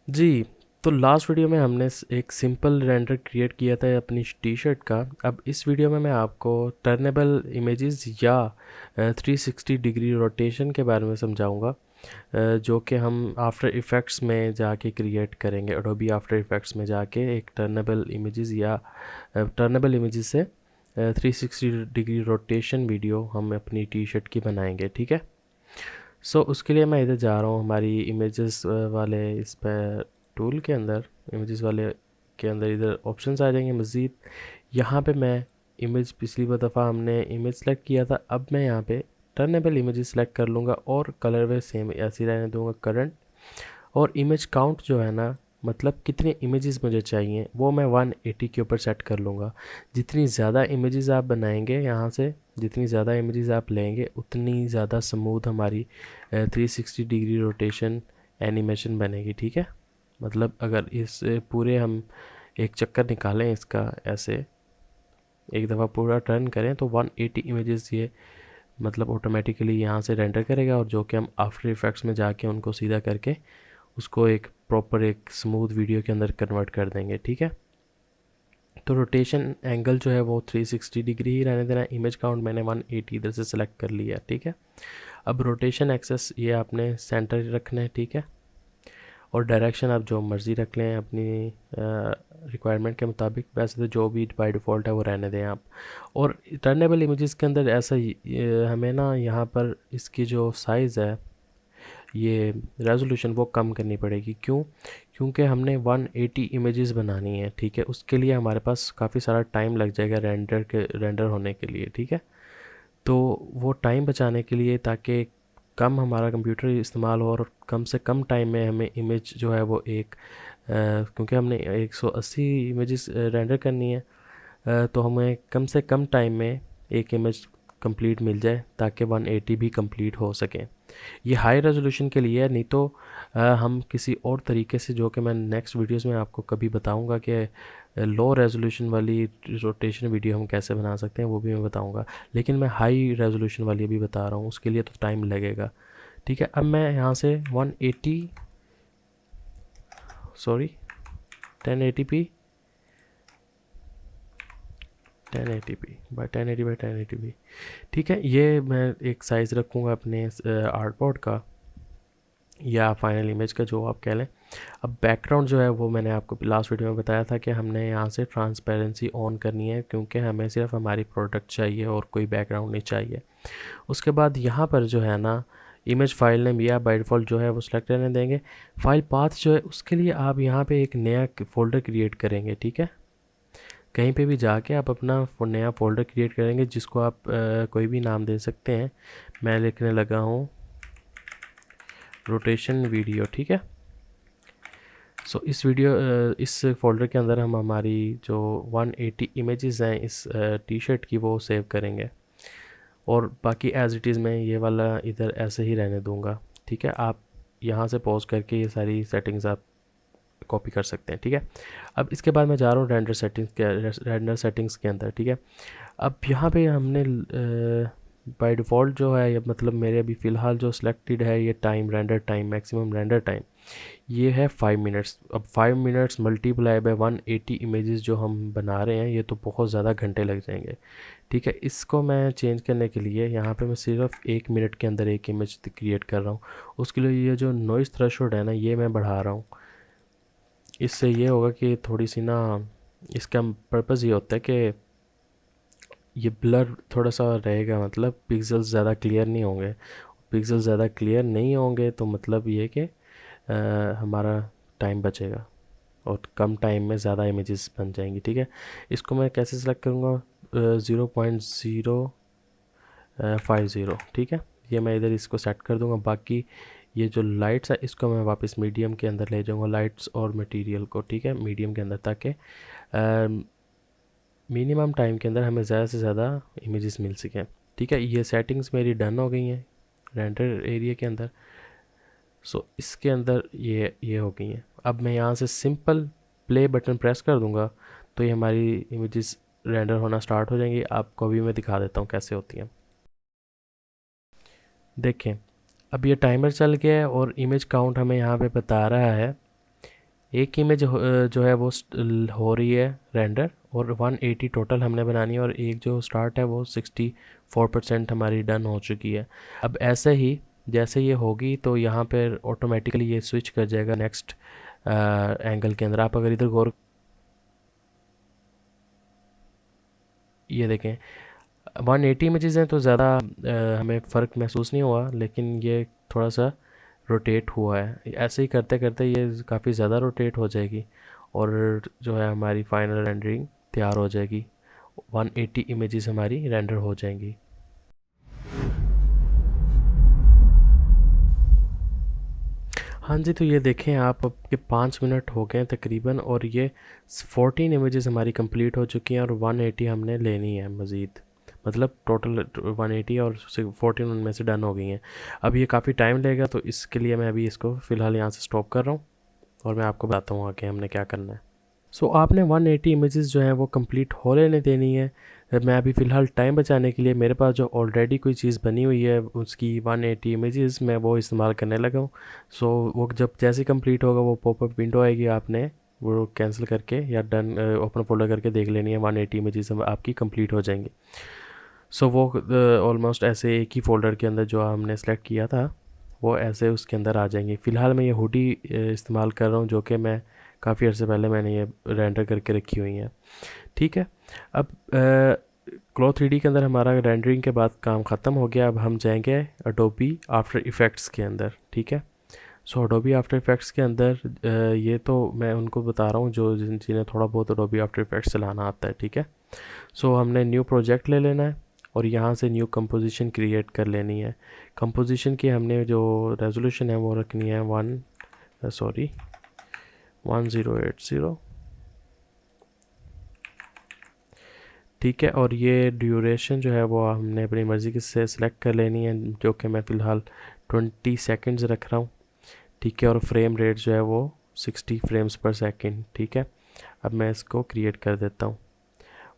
जी, तो last video में हमने एक सिंपल रेंडर क्रिएट किया था अपनी टी शर्ट का। अब इस वीडियो में मैं आपको टर्नेबल इमेजेस या 360 डिग्री रोटेशन के बारे में समझाऊंगा, जो कि हम आफ्टर इफ़ेक्ट्स में जाके क्रिएट करेंगे। एडोबी आफ्टर इफ़ेक्ट्स में जाके एक टर्नेबल इमेजेस या टर्नेबल इमेजेस से 360 डिग्री रोटेशन वीडियो हम अपनी टी शर्ट की बनाएंगे, ठीक है। उसके लिए मैं इधर जा रहा हूँ हमारी इमेजेस वाले इस पर टूल के अंदर, इमेजेस वाले के अंदर इधर ऑप्शंस आ जाएंगे मज़ीद। यहाँ पे मैं इमेज, पिछली बार दफ़ा हमने इमेज सेलेक्ट किया था, अब मैं यहाँ पे टर्नेबल इमेजेस सेलेक्ट कर लूँगा और कलर वे सेम ऐसे ही रहने दूँगा करंट। और इमेज काउंट जो है ना, मतलब कितने इमेजेस मुझे चाहिए, वो मैं 180 के ऊपर सेट कर लूँगा। जितनी ज़्यादा इमेजेस आप बनाएंगे यहाँ से, जितनी ज़्यादा इमेजेस आप लेंगे, उतनी ज़्यादा स्मूथ हमारी 360 डिग्री रोटेशन एनिमेशन बनेगी, ठीक है। मतलब अगर इस पूरे हम एक चक्कर निकालें इसका, ऐसे एक दफ़ा पूरा टर्न करें तो 180 इमेजेस ये मतलब ऑटोमेटिकली यहाँ से रेंडर करेगा, और जो कि हम आफ्टर इफ़ेक्ट्स में जाके उनको सीधा करके उसको एक प्रॉपर एक स्मूथ वीडियो के अंदर कन्वर्ट कर देंगे, ठीक है। तो रोटेशन एंगल जो है वो 360 डिग्री ही रहने देना। इमेज काउंट मैंने 180 इधर से सेलेक्ट कर लिया, ठीक है। अब रोटेशन एक्सेस ये आपने सेंटर रखना है, ठीक है। और डायरेक्शन आप जो मर्ज़ी रख लें अपनी रिक्वायरमेंट के मुताबिक। वैसे तो जो भी बाय डिफ़ॉल्ट है वो रहने दें आप। और टर्नेबल इमेजेस के अंदर ऐसा हमें ना यहाँ पर इसकी जो साइज़ है, ये रेजोल्यूशन वो कम करनी पड़ेगी। क्यों? क्योंकि हमने 180 इमेजेस बनानी है, ठीक है। उसके लिए हमारे पास काफ़ी सारा टाइम लग जाएगा रेंडर होने के लिए, ठीक है। तो वो टाइम बचाने के लिए, ताकि कम हमारा कंप्यूटर इस्तेमाल हो और कम से कम टाइम में हमें इमेज जो है वो एक क्योंकि हमने 180 इमेजेस रेंडर करनी है, तो हमें कम से कम टाइम में एक इमेज कंप्लीट मिल जाए, ताकि 180 भी कंप्लीट हो सके। ये हाई रेजोल्यूशन के लिए है, नहीं तो हम किसी और तरीके से, जो कि मैं नेक्स्ट वीडियोस में आपको कभी बताऊंगा कि लो रेजोल्यूशन वाली रोटेशन वीडियो हम कैसे बना सकते हैं, वो भी मैं बताऊंगा। लेकिन मैं हाई रेजोल्यूशन वाली अभी बता रहा हूँ, उसके लिए तो टाइम लगेगा, ठीक है। अब मैं यहाँ से 180 सॉरी 1080p 1080p बाई 1080 ठीक है। ये मैं एक साइज़ रखूँगा अपने आर्टबोर्ड का या फाइनल इमेज का, जो आप कह लें। अब बैकग्राउंड जो है वो मैंने आपको लास्ट वीडियो में बताया था कि हमने यहाँ से ट्रांसपेरेंसी ऑन करनी है, क्योंकि हमें सिर्फ हमारी प्रोडक्ट चाहिए और कोई बैकग्राउंड नहीं चाहिए। उसके बाद यहाँ पर जो है ना, इमेज फाइल नेम या बाय डिफ़ॉल्ट जो है वो सिलेक्ट करने देंगे। फाइल पाथ जो है उसके लिए आप यहाँ पे एक नया फ़ोल्डर क्रिएट करेंगे, ठीक है। कहीं पे भी जाके आप अपना नया फ़ोल्डर क्रिएट करेंगे, जिसको आप कोई भी नाम दे सकते हैं। मैं लिखने लगा हूँ रोटेशन वीडियो, ठीक है। इस फ़ोल्डर के अंदर हम हमारी जो 180 इमेजेस हैं इस टी शर्ट की, वो सेव करेंगे। और बाकी एज़ इट इज़ मैं ये वाला इधर ऐसे ही रहने दूंगा, ठीक है। आप यहाँ से पॉज करके ये सारी सेटिंग्स आप कॉपी कर सकते हैं, ठीक है। अब इसके बाद मैं जा रहा हूँ रेंडर सेटिंग्स के अंदर, ठीक है। अब यहाँ पे हमने बाय डिफ़ॉल्ट जो है, ये मतलब मेरे अभी फ़िलहाल जो सिलेक्टेड है, ये time render time, maximum render time ये है 5 मिनट्स। अब 5 मिनट्स मल्टीप्लाई बाय 180 इमेजेस जो हम बना रहे हैं, ये तो बहुत ज़्यादा घंटे लग जाएंगे, ठीक है। इसको मैं चेंज करने के लिए यहाँ पे मैं सिर्फ 1 मिनट के अंदर एक इमेज क्रिएट कर रहा हूँ। उसके लिए ये जो नॉइज़ थ्रेशोल्ड है ना, ये मैं बढ़ा रहा हूँ। इससे ये होगा कि थोड़ी सी ना, इसका पर्पज़ ये होता है कि ये ब्लर थोड़ा सा रहेगा, मतलब पिक्सल्स ज़्यादा क्लियर नहीं होंगे। पिक्सल्स ज़्यादा क्लियर नहीं होंगे तो मतलब ये कि हमारा टाइम बचेगा और कम टाइम में ज़्यादा इमेजेस बन जाएंगी, ठीक है। इसको मैं कैसे सेलेक्ट करूँगा? 0.050, ठीक है। ये मैं इधर इसको सेट कर दूँगा। बाकी ये जो लाइट्स है इसको मैं वापस मीडियम के अंदर ले जाऊँगा, लाइट्स और मटेरियल को, ठीक है, मीडियम के अंदर, ताकि मिनिमम टाइम के अंदर हमें ज़्यादा से ज़्यादा इमेजेस मिल सकें, ठीक है। ये सेटिंग्स मेरी डन हो गई हैं रेंडर एरिया के अंदर। इसके अंदर ये हो गई हैं। अब मैं यहाँ से सिंपल प्ले बटन प्रेस कर दूँगा तो ये हमारी इमेजेस रेंडर होना स्टार्ट हो जाएंगी। आपको अभी मैं दिखा देता हूँ कैसे होती हैं। देखें, अब ये टाइमर चल गया है और इमेज काउंट हमें यहाँ पे बता रहा है एक इमेज जो है वो हो रही है रेंडर, और 180 टोटल हमने बनानी है, और एक जो स्टार्ट है वो 64% हमारी डन हो चुकी है। अब ऐसे ही जैसे ये होगी तो यहाँ पर ऑटोमेटिकली ये स्विच कर जाएगा नेक्स्ट एंगल के अंदर। आप अगर इधर गौर, ये देखें 180 इमेजेस हैं तो ज़्यादा हमें फ़र्क महसूस नहीं हुआ, लेकिन ये थोड़ा सा रोटेट हुआ है। ऐसे ही करते करते ये काफ़ी ज़्यादा रोटेट हो जाएगी, और जो है हमारी फाइनल रेंडरिंग तैयार हो जाएगी। 180 इमेजेस हमारी रेंडर हो जाएंगी। हाँ जी, तो ये देखें आप, अब के 5 मिनट हो गए हैं तकरीबन, और ये 14 इमेजेस हमारी कंप्लीट हो चुकी हैं, और 180 हमने लेनी है मज़ीद। मतलब टोटल 180 और 14 उनमें से डन हो गई हैं। अब ये काफ़ी टाइम लेगा, तो इसके लिए मैं अभी इसको फ़िलहाल यहाँ से स्टॉप कर रहा हूँ, और मैं आपको बताता हूँ आगे हमने क्या करना है। सो आपने 180 इमेजेस जो हैं वो कंप्लीट हो लेने देनी है। मैं अभी फ़िलहाल टाइम बचाने के लिए मेरे पास जो ऑलरेडी कोई चीज़ बनी हुई है उसकी 180 इमेजेस मैं वो इस्तेमाल करने लगा हूँ। सो वो जब जैसे कंप्लीट होगा वो पॉपअप विंडो आएगी, आपने वो कैंसिल करके या डन ओपन फोल्डर करके देख लेनी है। 180 इमेजेस आपकी कंप्लीट हो जाएंगी। सो वो ऑलमोस्ट ऐसे एक ही फ़ोल्डर के अंदर जो हमने सेलेक्ट किया था वो ऐसे उसके अंदर आ जाएंगे। फ़िलहाल मैं ये हुडी इस्तेमाल कर रहा हूँ, जो कि मैं काफ़ी अर्से पहले मैंने ये रेंडर करके रखी हुई हैं। ठीक है, अब क्लॉथ 3D के अंदर हमारा रेंडरिंग के बाद काम ख़त्म हो गया। अब हम जाएंगे अडोबी आफ्टर इफ़ेक्ट्स के अंदर। ठीक है, सो अडोबी आफ्टर इफ़ेक्ट्स के अंदर ये तो मैं उनको बता रहा हूँ जो जिन्हें थोड़ा बहुत अडोबी आफ्टर इफ़ेक्ट्स चलाना आता है। ठीक है, सो हमने न्यू प्रोजेक्ट ले लेना है, और यहाँ से न्यू कंपोजिशन क्रिएट कर लेनी है। कंपोजिशन की हमने जो रेजोल्यूशन है वो रखनी है 1080। ठीक है, और ये ड्यूरेशन जो है वो हमने अपनी मर्ज़ी से सिलेक्ट कर लेनी है, जो कि मैं फ़िलहाल 20 सेकंड्स रख रहा हूँ। ठीक है, और फ्रेम रेट जो है वो 60 फ्रेम्स पर सेकंड। ठीक है, अब मैं इसको क्रिएट कर देता हूँ,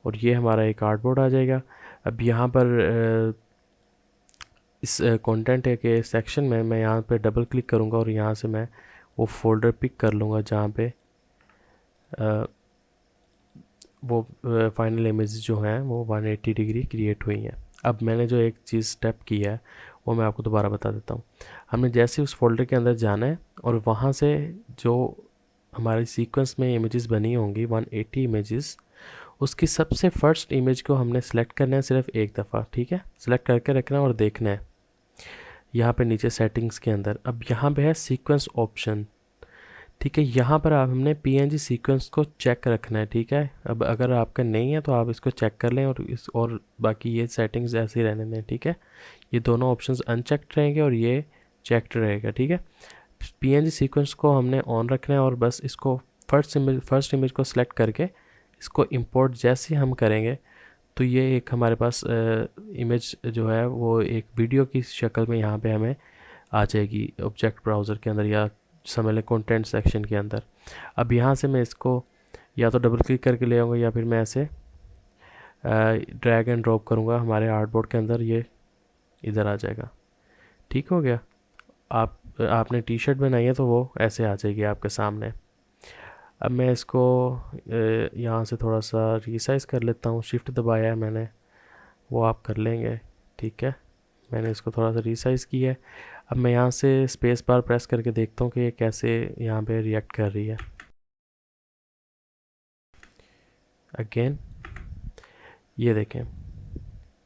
और ये हमारा एक आर्टबोर्ड आ जाएगा। अब यहाँ पर इस कंटेंट के सेक्शन में मैं यहाँ पे डबल क्लिक करूँगा, और यहाँ से मैं वो फोल्डर पिक कर लूँगा जहाँ पे वो फाइनल इमेज जो हैं वो 180 डिग्री क्रिएट हुई हैं। अब मैंने जो एक चीज़ स्टेप किया है वो मैं आपको दोबारा बता देता हूँ। हमने जैसे उस फोल्डर के अंदर जाना है, और वहाँ से जो हमारी सीक्वेंस में इमेजेस बनी होंगी 180 इमेजेस, उसकी सबसे फर्स्ट इमेज को हमने सेलेक्ट करना है सिर्फ एक दफ़ा। ठीक है, सेलेक्ट करके रखना है और देखना है यहाँ पे नीचे सेटिंग्स के अंदर। अब यहाँ पे है सीक्वेंस ऑप्शन। ठीक है, यहाँ पर आप हमने पीएनजी सीक्वेंस को चेक रखना है। ठीक है, अब अगर आपका नहीं है तो आप इसको चेक कर लें, और बाकी ये सेटिंग्स ऐसे ही रहने दें। ठीक है, ये दोनों ऑप्शंस अनचेक्ड रहेंगे और ये चेक्ड रहेगा। ठीक है, पीएनजी सीक्वेंस को हमने ऑन रखना है, और बस इसको फर्स्ट इमेज को सिलेक्ट करके इसको इंपोर्ट जैसे हम करेंगे तो ये एक हमारे पास इमेज जो है वो एक वीडियो की शक्ल में यहाँ पे हमें आ जाएगी ऑब्जेक्ट ब्राउज़र के अंदर, या समझ लें कंटेंट सेक्शन के अंदर। अब यहाँ से मैं इसको या तो डबल क्लिक करके ले आऊँगा, या फिर मैं ऐसे ड्रैग एंड ड्रॉप करूँगा हमारे आर्टबोर्ड के अंदर, ये इधर आ जाएगा। ठीक हो गया। आपने टी शर्ट बनाई है तो वो ऐसे आ जाएगी आपके सामने। अब मैं इसको यहाँ से थोड़ा सा रीसाइज़ कर लेता हूँ। शिफ्ट दबाया है मैंने, वो आप कर लेंगे। ठीक है, मैंने इसको थोड़ा सा रीसाइज़ किया है। अब मैं यहाँ से स्पेस बार प्रेस करके देखता हूँ कि ये कैसे यहाँ पे रिएक्ट कर रही है। अगेन ये देखें,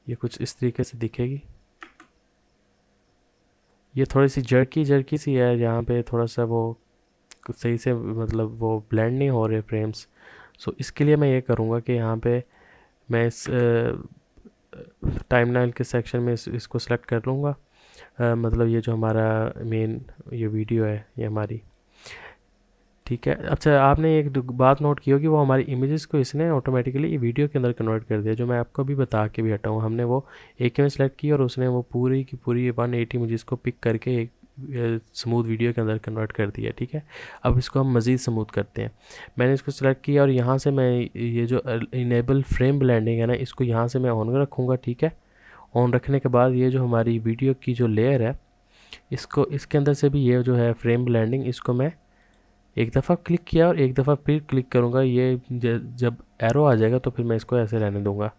ये कुछ इस तरीके से दिखेगी। ये थोड़ी सी जर्की सी है, यहाँ पे थोड़ा सा वो सही से मतलब वो ब्लेंड नहीं हो रहे फ्रेम्स। सो इसके लिए मैं ये करूँगा कि यहाँ पे मैं इस टाइमलाइन के सेक्शन में इसको सेलेक्ट कर लूँगा। मतलब ये जो हमारा मेन ये वीडियो है ये हमारी। ठीक है, अच्छा आपने एक बात नोट की होगी, वो हमारी इमेजेस को इसने ऑटोमेटिकली वीडियो के अंदर कन्वर्ट कर दिया, जो मैं आपको भी बता के भी हटा हूँ। हमने वो एक इमेज सेलेक्ट की और उसने वो पूरी की पूरी 180 इमेजेस को पिक करके एक स्मूथ वीडियो के अंदर कन्वर्ट कर दिया। ठीक है, अब इसको हम मज़ीद स्मूथ करते हैं। मैंने इसको सेलेक्ट किया और यहाँ से मैं ये जो इनेबल फ्रेम ब्लेंडिंग है ना, इसको यहाँ से मैं ऑन रखूँगा। ठीक है, ऑन रखने के बाद ये जो हमारी वीडियो की जो लेयर है, इसको इसके अंदर से भी ये जो है फ्रेम ब्लेंडिंग, इसको मैं एक दफ़ा क्लिक किया और एक दफ़ा फिर क्लिक करूँगा, ये जब एरो आ जाएगा तो फिर मैं इसको ऐसे रहने दूँगा।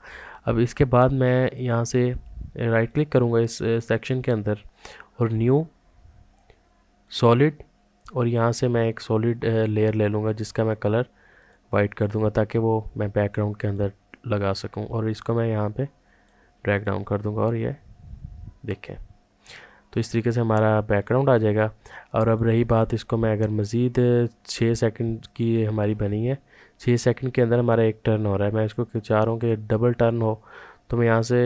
अब इसके बाद मैं यहाँ से राइट क्लिक करूँगा इस सेक्शन के अंदर और न्यू सॉलिड, और यहाँ से मैं एक सॉलिड लेयर ले लूँगा जिसका मैं कलर वाइट कर दूँगा ताकि वो मैं बैकग्राउंड के अंदर लगा सकूँ, और इसको मैं यहाँ पे ड्रैग डाउन कर दूँगा और ये देखें तो इस तरीके से हमारा बैकग्राउंड आ जाएगा। और अब रही बात, इसको मैं अगर मज़ीद 6 सेकंड की हमारी बनी है, 6 सेकंड के अंदर हमारा एक टर्न हो रहा है, मैं इसको चाह रहा हूँ कि डबल टर्न हो, तो मैं यहाँ से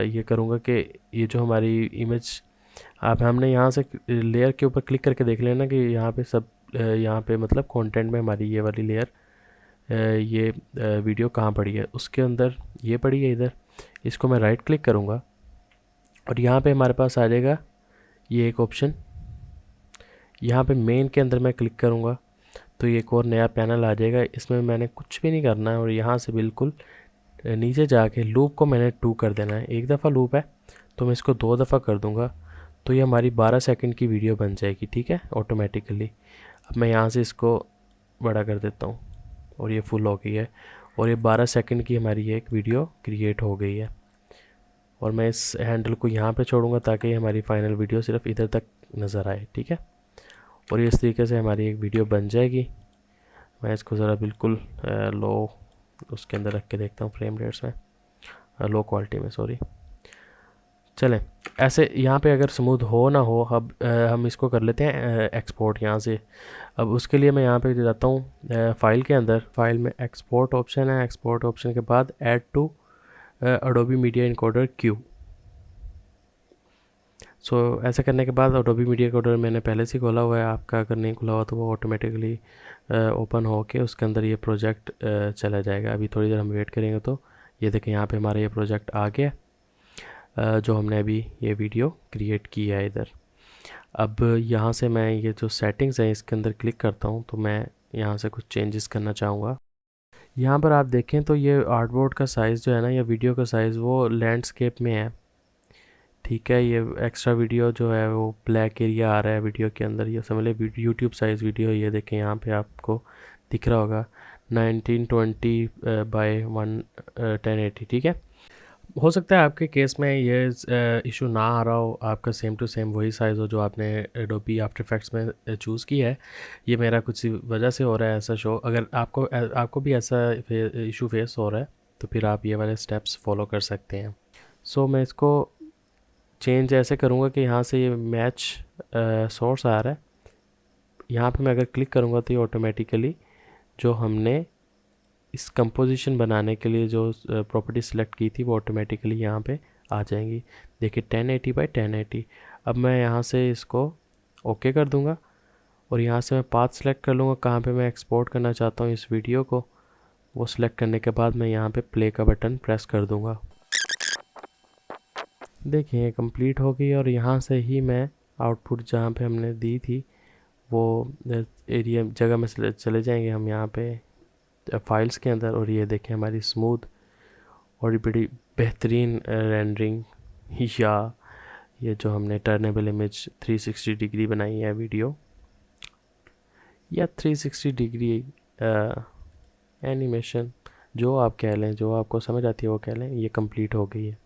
ये करूँगा कि ये जो हमारी इमेज, आप हमने यहाँ से लेयर के ऊपर क्लिक करके देख लेना कि यहाँ पे सब यहाँ पे मतलब कंटेंट में हमारी ये वाली लेयर, ये वीडियो कहाँ पड़ी है, उसके अंदर ये पड़ी है इधर। इसको मैं राइट क्लिक करूँगा और यहाँ पे हमारे पास आ जाएगा ये एक ऑप्शन, यहाँ पे मेन के अंदर मैं क्लिक करूँगा तो ये एक और नया पैनल आ जाएगा। इसमें मैंने कुछ भी नहीं करना है और यहाँ से बिल्कुल नीचे जाके लूप को मैंने 2 कर देना है। एक दफ़ा लूप है तो मैं इसको 2 दफ़ा कर दूँगा तो ये हमारी 12 सेकंड की वीडियो बन जाएगी, ठीक है, ऑटोमेटिकली। अब मैं यहाँ से इसको बड़ा कर देता हूँ और ये फुल हो गई है और ये 12 सेकंड की हमारी एक वीडियो क्रिएट हो गई है। और मैं इस हैंडल को यहाँ पे छोड़ूंगा ताकि हमारी फाइनल वीडियो सिर्फ इधर तक नज़र आए, ठीक है। और इस तरीके से हमारी एक वीडियो बन जाएगी। मैं इसको ज़रा बिल्कुल लो उसके अंदर रख के देखता हूँ, फ्रेम रेट्स में, लो क्वालिटी में, सॉरी। चलें, ऐसे यहाँ पे अगर स्मूथ हो ना हो, अब हम इसको कर लेते हैं एक्सपोर्ट यहाँ से। अब उसके लिए मैं यहाँ पे जाता हूँ फ़ाइल के अंदर, फ़ाइल में एक्सपोर्ट ऑप्शन है, एक्सपोर्ट ऑप्शन के बाद add to Adobe Media Encoder queue. So ऐसे करने के बाद एडोबी मीडिया इनकोडर मैंने पहले से खोला हुआ है, आपका अगर नहीं खुला हुआ तो वो ऑटोमेटिकली ओपन हो के उसके अंदर ये प्रोजेक्ट चला जाएगा। अभी थोड़ी देर हम वेट करेंगे तो ये देखें यहाँ पे हमारा ये प्रोजेक्ट आ गया जो हमने अभी ये वीडियो क्रिएट की है इधर। अब यहाँ से मैं ये जो सेटिंग्स हैं इसके अंदर क्लिक करता हूँ तो मैं यहाँ से कुछ चेंजेस करना चाहूँगा। यहाँ पर आप देखें तो ये आर्टबोर्ड का साइज़ जो है ना, या वीडियो का साइज़ वो लैंडस्केप में है, ठीक है। ये एक्स्ट्रा वीडियो जो है वो ब्लैक एरिया आ रहा है वीडियो के अंदर, ये समझ लें यूट्यूब साइज़ वीडियो। ये देखें यहाँ पे आपको दिख रहा होगा 1920 बाय 1080, ठीक है। हो सकता है आपके केस में ये इशू ना आ रहा हो, आपका सेम टू सेम वही साइज़ हो जो आपने एडोबी आफ्टर इफेक्ट्स में चूज़ किया है। ये मेरा कुछ वजह से हो रहा है ऐसा शो। अगर आपको भी ऐसा इशू फेस हो रहा है तो फिर आप ये वाले स्टेप्स फॉलो कर सकते हैं। सो मैं इसको चेंज ऐसे करूँगा कि यहाँ से ये मैच सोर्स आ रहा है, यहाँ पे मैं अगर क्लिक करूँगा तो ये ऑटोमेटिकली जो हमने इस कंपोजिशन बनाने के लिए जो प्रॉपर्टी सेलेक्ट की थी वो ऑटोमेटिकली यहाँ पे आ जाएंगी। देखिए 1080 बाई 1080। अब मैं यहाँ से इसको ओके कर दूँगा और यहाँ से मैं पाथ सेलेक्ट कर लूँगा कहाँ पे मैं एक्सपोर्ट करना चाहता हूँ इस वीडियो को। वो सिलेक्ट करने के बाद मैं यहाँ पे प्ले का बटन प्रेस कर दूँगा। देखिए ये कंप्लीट हो गई और यहाँ से ही मैं आउटपुट जहाँ पे हमने दी थी वो एरिया जगह में चले जाएंगे हम यहाँ पे फाइल्स के अंदर, और ये देखें हमारी स्मूथ और बड़ी बेहतरीन रेंडरिंग, या ये जो हमने टर्नेबल इमेज 360 डिग्री बनाई है वीडियो, या 360 डिग्री एनिमेशन, जो आप कह लें, जो आपको समझ आती है वो कह लें, ये कंप्लीट हो गई है।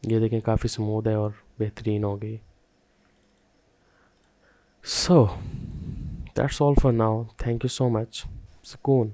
ये देखें काफ़ी स्मूथ है और बेहतरीन हो गई। So that's all for now, thank you so much. सुकून।